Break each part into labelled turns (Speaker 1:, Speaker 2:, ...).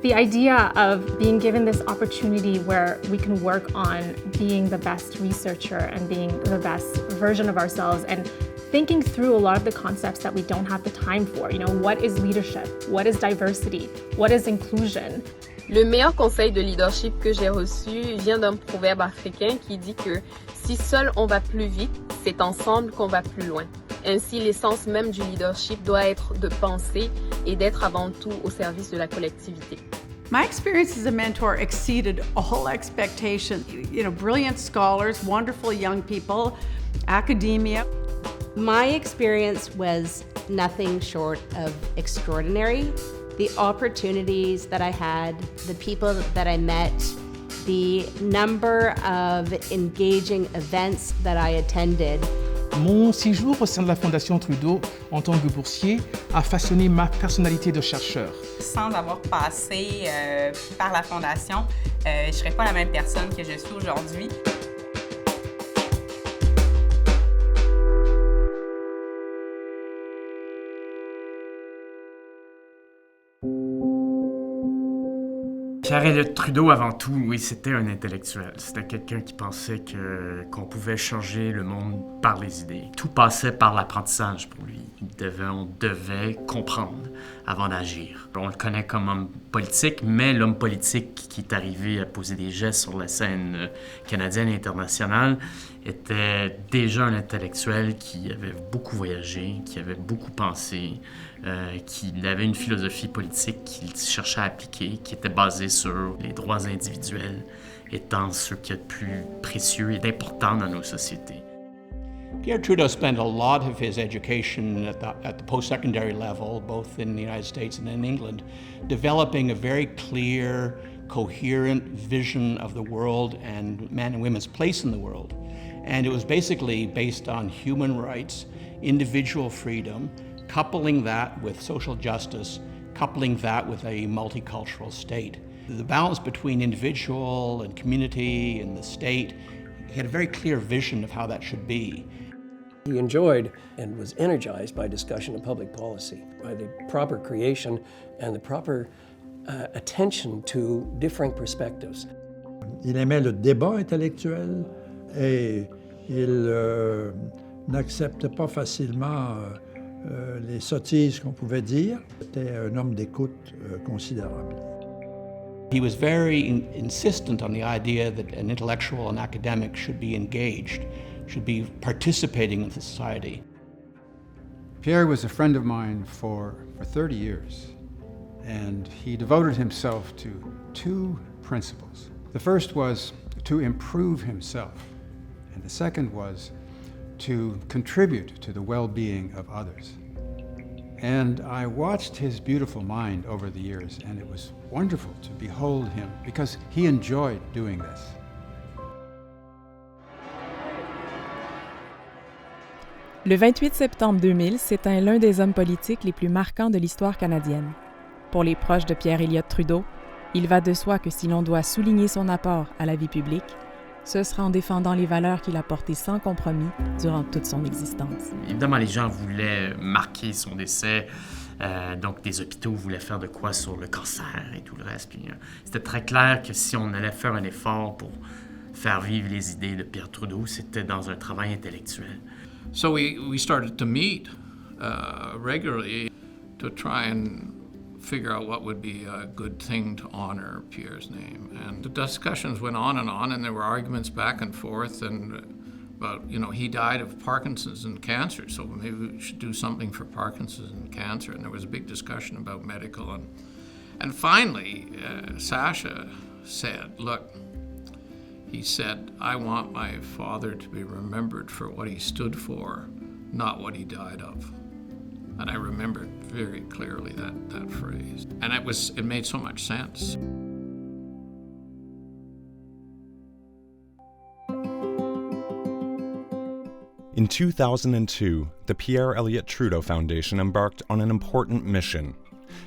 Speaker 1: The idea of being given this opportunity where we can work on being the best researcher and being the best version of ourselves and thinking through a lot of the concepts that we don't have the time for. You know, what is leadership? What is diversity? What is inclusion?
Speaker 2: Le meilleur conseil de leadership que j'ai reçu vient d'un proverbe africain qui dit que si seul on va plus vite, c'est ensemble qu'on va plus loin. Ainsi, l'essence même du leadership doit être de penser et d'être avant tout au service de la collectivité.
Speaker 3: My experience as a mentor exceeded all expectations. You know, brilliant scholars, wonderful young people, academia.
Speaker 4: My experience was nothing short of extraordinary. The opportunities that I had, the people that I met, the number of engaging events that I attended.
Speaker 5: Mon séjour au sein de la Fondation Trudeau en tant que boursier a façonné ma personnalité de chercheur.
Speaker 6: Sans avoir passé par la Fondation, je ne serais pas la même personne que je suis aujourd'hui.
Speaker 7: Pierre Trudeau, avant tout, oui, c'était un intellectuel. C'était quelqu'un qui pensait qu'on pouvait changer le monde par les idées. Tout passait par l'apprentissage pour lui. On devait comprendre avant d'agir. On le connaît comme homme politique, mais l'homme politique qui est arrivé à poser des gestes sur la scène canadienne et internationale était déjà un intellectuel qui avait beaucoup voyagé, qui avait beaucoup pensé, qui avait une philosophie politique qu'il cherchait à appliquer, qui était basée sur les droits individuels étant ce qu'il y a de plus précieux et d'important dans nos sociétés.
Speaker 8: Pierre Trudeau spent a lot of his education at the post-secondary level, both in the United States and in England, developing a very clear, coherent vision of the world and men and women's place in the world. And it was basically based on human rights, individual freedom, coupling that with social justice, coupling that with a multicultural state. The balance between individual and community and the state, he had a very clear vision of how that should be.
Speaker 9: He enjoyed and was energized by discussion of public policy, by the proper creation and the proper attention to differing perspectives.
Speaker 10: Il aimait le débat intellectuel et il n'acceptait pas facilement les sottises qu'on pouvait dire. C'était un homme d'écoute considérable.
Speaker 8: He was very insistent on the idea that an intellectual and academic should be engaged, should be participating in society.
Speaker 11: Pierre was a friend of mine for 30 years, and he devoted himself to two principles. The first was to improve himself, and the second was to contribute to the well-being of others. And I watched his beautiful mind over the years, and it was wonderful to behold him because he enjoyed doing this.
Speaker 12: Le 28 septembre 2000 s'éteint l'un des hommes politiques les plus marquants de l'histoire canadienne. Pour les proches de Pierre Elliott Trudeau, il va de soi que si l'on doit souligner son apport à la vie publique, ce sera en défendant les valeurs qu'il a portées sans compromis durant toute son existence.
Speaker 7: Évidemment, les gens voulaient marquer son décès. Donc, des hôpitaux voulaient faire de quoi sur le cancer et tout le reste. Puis, c'était très clair que si on allait faire un effort pour faire vivre les idées de Pierre Trudeau, c'était dans un travail intellectuel.
Speaker 13: So we started to meet regularly to try and figure out what would be a good thing to honor Pierre's name. And the discussions went on, and there were arguments back and forth, but he died of Parkinson's and cancer, so maybe we should do something for Parkinson's and cancer. And there was a big discussion about medical. And finally, Sasha said, look, he said, I want my father to be remembered for what he stood for, not what he died of. And I remembered very clearly that phrase. And it made so much sense.
Speaker 14: In 2002, the Pierre Elliott Trudeau Foundation embarked on an important mission.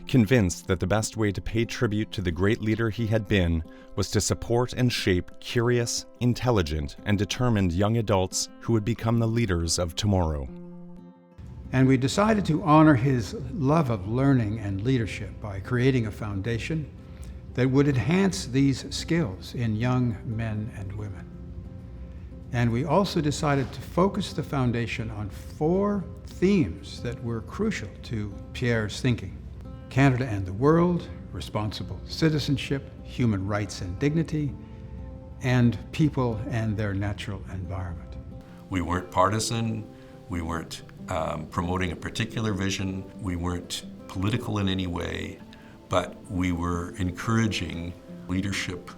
Speaker 14: Convinced that the best way to pay tribute to the great leader he had been was to support and shape curious, intelligent, and determined young adults who would become the leaders of tomorrow.
Speaker 11: And we decided to honor his love of learning and leadership by creating a foundation that would enhance these skills in young men and women. And we also decided to focus the foundation on 4 themes that were crucial to Pierre's thinking: Canada and the world, responsible citizenship, human rights and dignity, and people and their natural environment.
Speaker 15: We weren't partisan, we weren't promoting a particular vision, we weren't political in any way, but we were encouraging leadership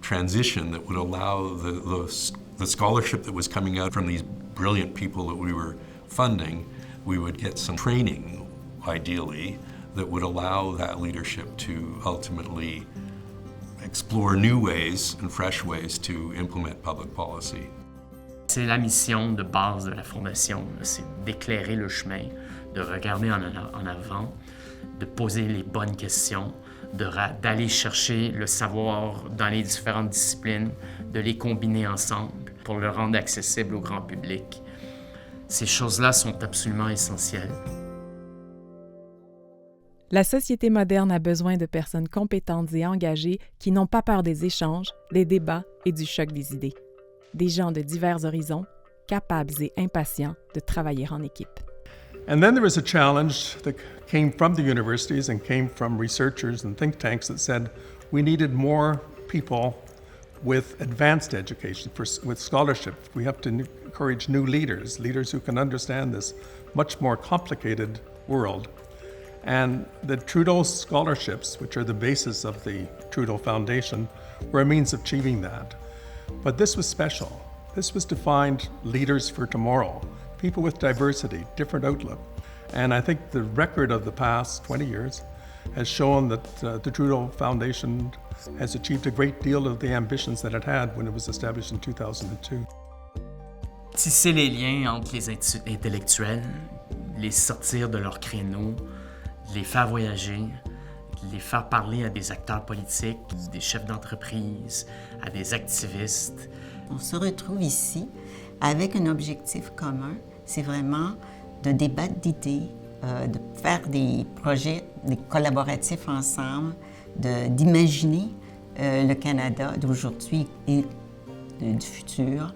Speaker 15: transition that would allow the scholarship that was coming out from these brilliant people that we were funding. We would get some training, ideally, that would allow that leadership to ultimately explore new ways and fresh ways to implement public policy.
Speaker 7: C'est la mission de base de la Fondation, c'est d'éclairer le chemin, de regarder en avant, de poser les bonnes questions, d'aller chercher le savoir dans les différentes disciplines, de les combiner ensemble pour le rendre accessible au grand public. Ces choses-là sont absolument essentielles.
Speaker 12: La société moderne a besoin de personnes compétentes et engagées qui n'ont pas peur des échanges, des débats et du choc des idées. Des gens de divers horizons, capables et impatients de travailler en équipe.
Speaker 16: And then there was a challenge that came from the universities and came from researchers and think tanks that said we needed more people with advanced education, with scholarship. We have to encourage new leaders who can understand this much more complicated world. And the Trudeau scholarships, which are the basis of the Trudeau Foundation, were a means of achieving that. But this was special. This was to find leaders for tomorrow, people with diversity, different outlook. And I think the record of the past 20 years has shown that the Trudeau Foundation has achieved a great deal of the ambitions that it had when it was established in 2002.
Speaker 7: Tisser les liens entre les intellectuels, les sortir de leur créneau, les faire voyager, les faire parler à des acteurs politiques, des chefs d'entreprise, à des activistes.
Speaker 17: On se retrouve ici avec un objectif commun, c'est vraiment de débattre d'idées, de faire des projets des collaboratifs ensemble, d'imaginer le Canada d'aujourd'hui et du futur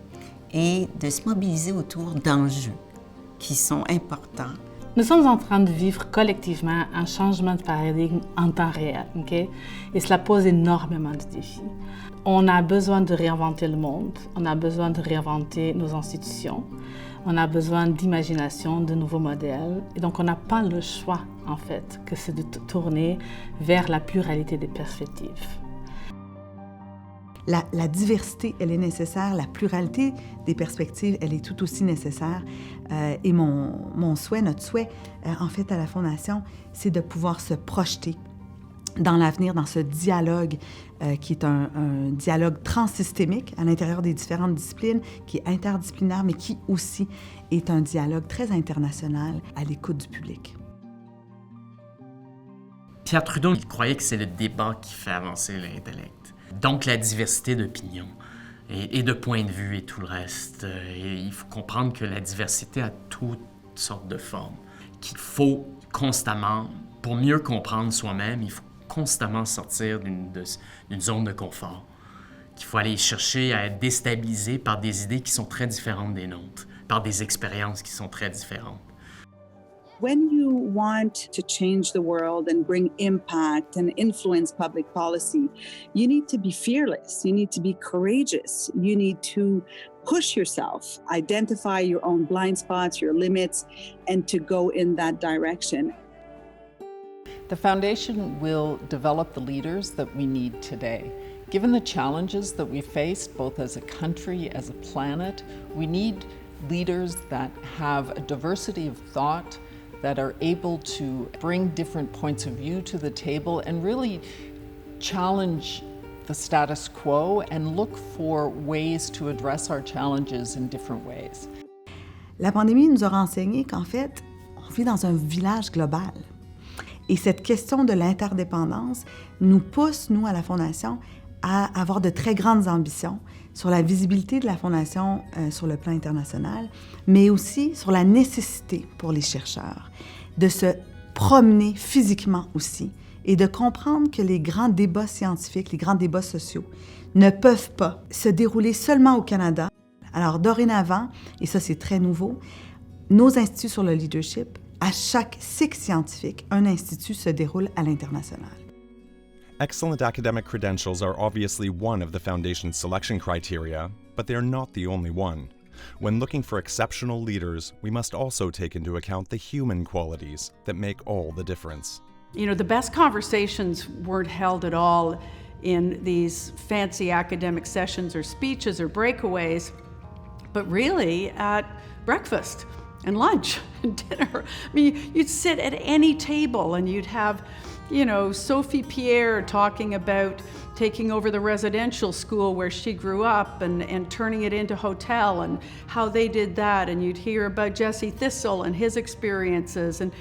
Speaker 17: et de se mobiliser autour d'enjeux qui sont importants.
Speaker 18: Nous sommes en train de vivre collectivement un changement de paradigme en temps réel, ok? Et cela pose énormément de défis. On a besoin de réinventer le monde, on a besoin de réinventer nos institutions, on a besoin d'imagination, de nouveaux modèles. Et donc, on n'a pas le choix, en fait, que c'est de tourner vers la pluralité des perspectives.
Speaker 19: La diversité, elle est nécessaire. La pluralité des perspectives, elle est tout aussi nécessaire. Et mon souhait, notre souhait, en fait, à la Fondation, c'est de pouvoir se projeter dans l'avenir, dans ce dialogue qui est un dialogue transsystémique à l'intérieur des différentes disciplines, qui est interdisciplinaire, mais qui aussi est un dialogue très international à l'écoute du public.
Speaker 7: Pierre Trudeau, il croyait que c'est le débat qui fait avancer l'intellect. Donc la diversité d'opinions et de points de vue et tout le reste. Et il faut comprendre que la diversité a toutes sortes de formes, qu'il faut constamment, pour mieux comprendre soi-même, il faut constamment sortir d'une zone de confort, qu'il faut aller chercher à être déstabilisé par des idées qui sont très différentes des nôtres, par des expériences qui sont très différentes.
Speaker 20: When you want to change the world and bring impact and influence public policy, you need to be fearless, you need to be courageous, you need to push yourself, identify your own blind spots, your limits, and to go in that direction.
Speaker 21: The Foundation will develop the leaders that we need today. Given the challenges that we faced, both as a country, as a planet, we need leaders that have a diversity of thought, that are able to bring different points of view to the table and really challenge the status quo and look for ways to address our challenges in different ways.
Speaker 19: La pandémie nous aura enseigné qu'en fait, on vit dans un village global. Et cette question de l'interdépendance nous pousse, nous, à la Fondation, à avoir de très grandes ambitions sur la visibilité de la Fondation sur le plan international, mais aussi sur la nécessité pour les chercheurs de se promener physiquement aussi et de comprendre que les grands débats scientifiques, les grands débats sociaux ne peuvent pas se dérouler seulement au Canada. Alors dorénavant, et ça c'est très nouveau, nos instituts sur le leadership, à chaque cycle scientifique, un institut se déroule à l'international.
Speaker 14: Excellent academic credentials are obviously one of the Foundation's selection criteria, but they are not the only one. When looking for exceptional leaders, we must also take into account the human qualities that make all the difference.
Speaker 3: You know, the best conversations weren't held at all in these fancy academic sessions or speeches or breakaways, but really at breakfast and lunch and dinner. I mean, you'd sit at any table and you'd have, you know, Sophie Pierre talking about taking over the residential school where she grew up and turning it into hotel and how they did that. And you'd hear about Jesse Thistle and his experiences. And,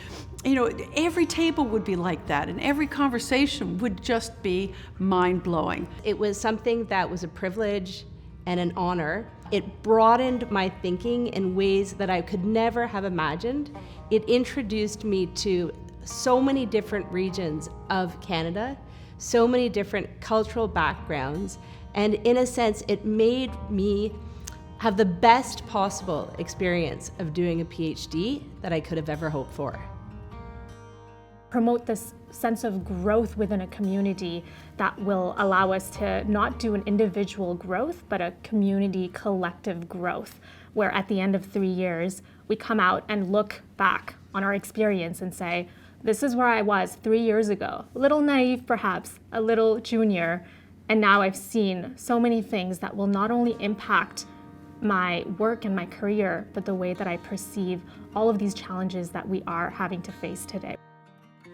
Speaker 3: you know, every table would be like that and every conversation would just be mind-blowing.
Speaker 4: It was something that was a privilege and an honor. It broadened my thinking in ways that I could never have imagined. It introduced me to so many different regions of Canada, so many different cultural backgrounds, and in a sense, it made me have the best possible experience of doing a PhD that I could have ever hoped for.
Speaker 1: Promote this sense of growth within a community that will allow us to not do an individual growth, but a community collective growth, where at the end of 3 years, we come out and look back on our experience and say, this is where I was 3 years ago, a little naive perhaps, a little junior, and now I've seen so many things that will not only impact my work and my career, but the way that I perceive all of these challenges that we are having to face today.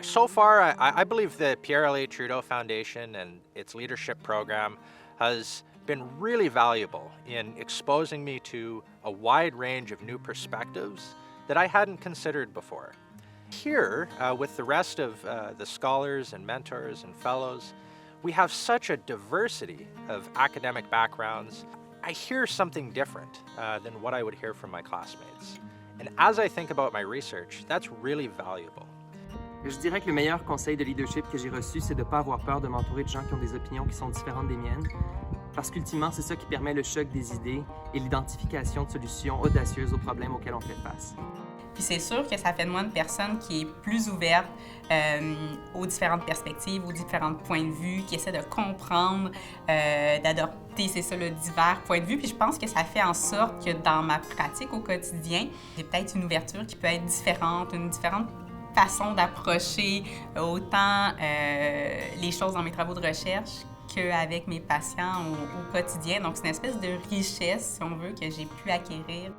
Speaker 22: So far, I believe the Pierre Elliott Trudeau Foundation and its leadership program has been really valuable in exposing me to a wide range of new perspectives that I hadn't considered before. Here, with the rest of the scholars and mentors and fellows, we have such a diversity of academic backgrounds. I hear something different than what I would hear from my classmates. And as I think about my research, that's really valuable.
Speaker 23: Je dirais que le meilleur conseil de leadership que j'ai reçu, c'est de ne pas avoir peur de m'entourer de gens qui ont des opinions qui sont différentes des miennes, parce qu'ultimement, c'est ça qui permet le choc des idées et l'identification de solutions audacieuses aux problèmes auxquels on fait face.
Speaker 6: Puis c'est sûr que ça fait de moi une personne qui est plus ouverte aux différentes perspectives, aux différents points de vue, qui essaie de comprendre, d'adopter, c'est ça, le divers points de vue. Puis je pense que ça fait en sorte que dans ma pratique au quotidien, j'ai peut-être une ouverture qui peut être différente, une différente façon d'approcher autant les choses dans mes travaux de recherche qu'avec mes patients au quotidien. Donc c'est une espèce de richesse, si on veut, que j'ai pu acquérir.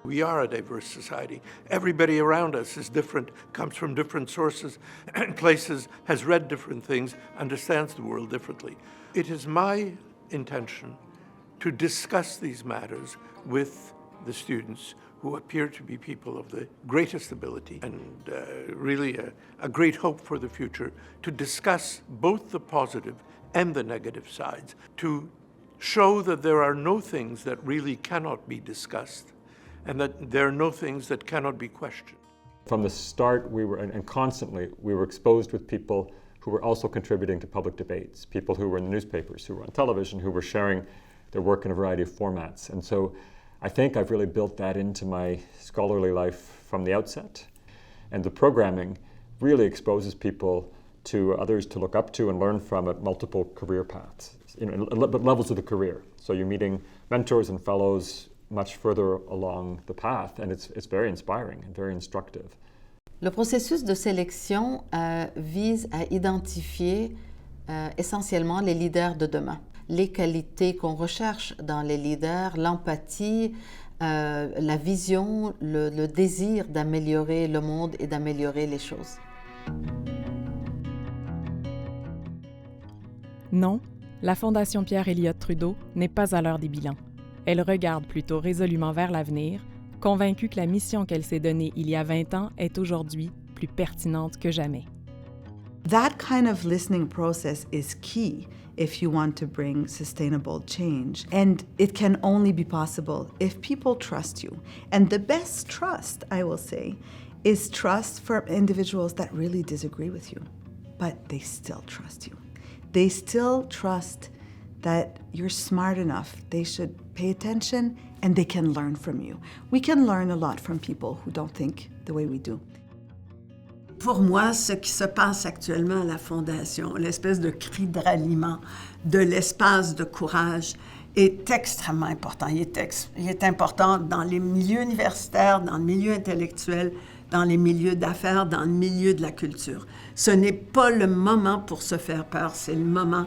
Speaker 24: We are a diverse society. Everybody around us is different, comes from different sources and places, has read different things, understands the world differently. It is my intention to discuss these matters with the students who appear to be people of the greatest ability and really a great hope for the future, to discuss both the positive and the negative sides, to show that there are no things that really cannot be discussed and that there are no things that cannot be questioned.
Speaker 25: From the start, we were, and constantly, we were exposed with people who were also contributing to public debates, people who were in the newspapers, who were on television, who were sharing their work in a variety of formats. And so I think I've really built that into my scholarly life from the outset. And the programming really exposes people to others to look up to and learn from at multiple career paths, levels of the career. So you're meeting mentors and fellows much further along the path, and it's very inspiring and very instructive.
Speaker 26: Le processus de sélection vise à identifier essentiellement les leaders de demain. Les qualités qu'on recherche dans les leaders, l'empathie, la vision, le désir d'améliorer le monde et d'améliorer les choses.
Speaker 12: Non, la Fondation Pierre Elliott Trudeau n'est pas à l'heure des bilans. Elle regarde plutôt résolument vers l'avenir, convaincue que la mission qu'elle s'est donnée il y a 20 ans est aujourd'hui plus pertinente que jamais.
Speaker 19: That kind of listening process is key if you want to bring sustainable change. And it can only be possible if people trust you. And the best trust, I will say, is trust from individuals that really disagree with you. but they still trust you. They still trust that you're smart enough. They should pay attention and they can learn from you. We can learn a lot from people who don't think the way we do.
Speaker 2: Pour moi, ce qui se passe actuellement à la Fondation, l'espèce de cri de ralliement, de l'espace de courage, est extrêmement important. Il est important dans les milieux universitaires, dans le milieu intellectuel, dans les milieux d'affaires, dans le milieu de la culture. Ce n'est pas le moment pour se faire peur, c'est le moment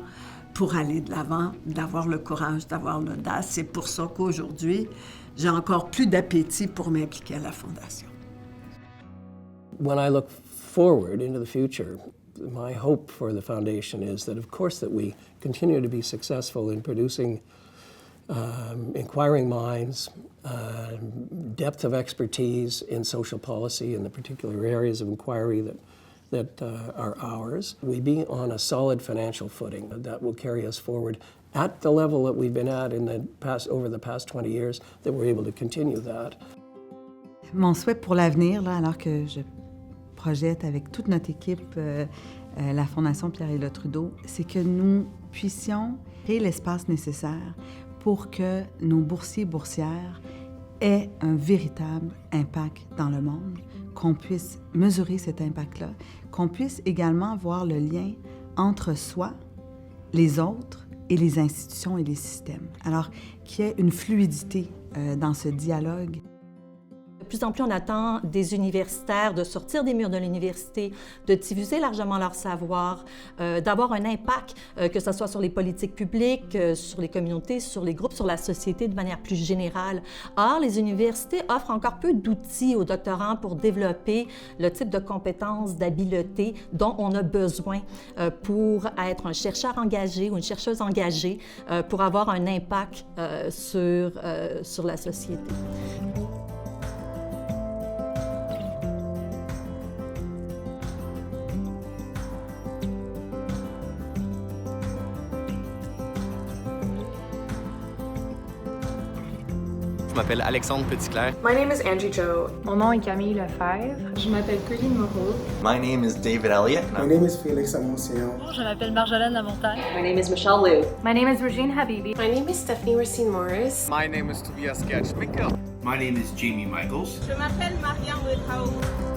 Speaker 2: pour aller de l'avant, d'avoir le courage, d'avoir l'audace. C'est pour ça qu'aujourd'hui, j'ai encore plus d'appétit pour m'impliquer à la Fondation.
Speaker 5: When I look forward into the future, my hope for the Foundation is that, of course, that we continue to be successful in producing inquiring minds, depth of expertise in social policy in the particular areas of inquiry that are ours. We be on a solid financial footing that will carry us forward at the level that we've been at over the past 20 years, that we're able to continue that.
Speaker 19: Mon souhait pour l'avenir, là, alors que je projette avec toute notre équipe la Fondation Pierre-Éliott Trudeau, c'est que nous puissions créer l'espace nécessaire pour que nos boursiers et boursières aient un véritable impact dans le monde, qu'on puisse mesurer cet impact-là, qu'on puisse également voir le lien entre soi, les autres et les institutions et les systèmes. Alors, qu'il y ait une fluidité dans ce dialogue.
Speaker 8: De plus en plus, on attend des universitaires de sortir des murs de l'université, de diffuser largement leur savoir, d'avoir un impact, que ce soit sur les politiques publiques, sur les communautés, sur les groupes, sur la société de manière plus générale. Or, les universités offrent encore peu d'outils aux doctorants pour développer le type de compétences, d'habiletés dont on a besoin pour être un chercheur engagé ou une chercheuse engagée, pour avoir un impact sur la société.
Speaker 9: Je m'appelle Alexandre Petitclerc.
Speaker 10: My name is Angie Joe. Mon nom est Camille Lefebvre. Je m'appelle Corinne Moreau.
Speaker 9: My name is David Elliott.
Speaker 13: My name is Félix Amoncion.
Speaker 10: Je m'appelle Marjolaine Lamontagne. My name is Michelle Liu. My name is Regine Habibi. My name is Stephanie Racine Morris.
Speaker 27: My name is Tobias Gertschwinkel.
Speaker 28: My name is Jamie Michaels.
Speaker 29: Je m'appelle Marianne Woodhouse.